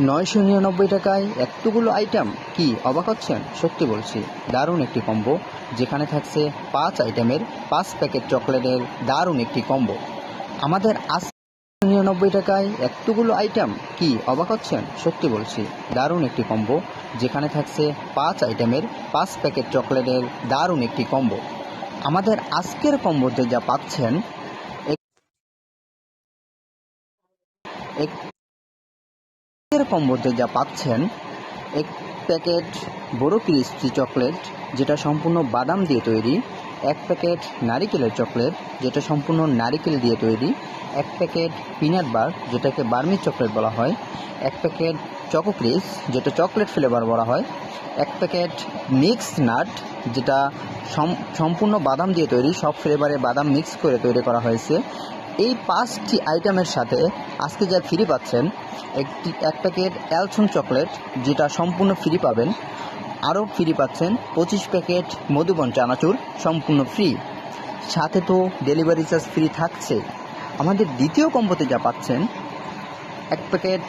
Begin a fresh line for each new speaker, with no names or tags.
999 টাকায় এতগুলো আইটেম, কি অবাক হচ্ছেন? সত্যি বলছি, দারুণ একটি কম্বো, যেখানে থাকছে 5 আইটেমের 5 প্যাকেট চকলেটের দারুণ একটি কম্বো। আমাদের 999 টাকায় এতগুলো আইটেম, কি অবাক হচ্ছেন? সত্যি বলছি, দারুণ একটি কম্বো, যেখানে থাকছে 5 আইটেমের 5 প্যাকেট চকলেটের দারুণ একটি কম্বো। আমাদের আজকের কম্বোতে যা পাচ্ছেন, এক প্যাকেট বড় ক্রিস্পি চকলেট, যেটা সম্পূর্ণ বাদাম দিয়ে তৈরি, এক প্যাকেট নারিকেলের চকলেট, যেটা সম্পূর্ণ নারিকেল দিয়ে তৈরি, এক প্যাকেট পিনাট বার, যেটাকে বার্মি চকলেট বলা হয়, এক প্যাকেট চকো ক্রিস, যেটা চকলেট ফ্লেভার বলা হয়, এক প্যাকেট মিক্স নাট, যেটা সম্পূর্ণ বাদাম দিয়ে তৈরি, সব ফ্লেভারে বাদাম মিক্স করে তৈরি করা হয়েছে। এই 5টি আইটেমের সাথে আজকে যা ফ্রি পাচ্ছেন, এক প্যাকেট অ্যালসন চকলেট, যেটা সম্পূর্ণ ফ্রি পাবেন। আরও ফ্রি পাচ্ছেন 25 প্যাকেট মধুবন চানাচুর, সম্পূর্ণ ফ্রি। সাথে তো ডেলিভারি চার্জ ফ্রি থাকছে। আমাদের দ্বিতীয় কম্বোতে যা পাচ্ছেন, এক প্যাকেট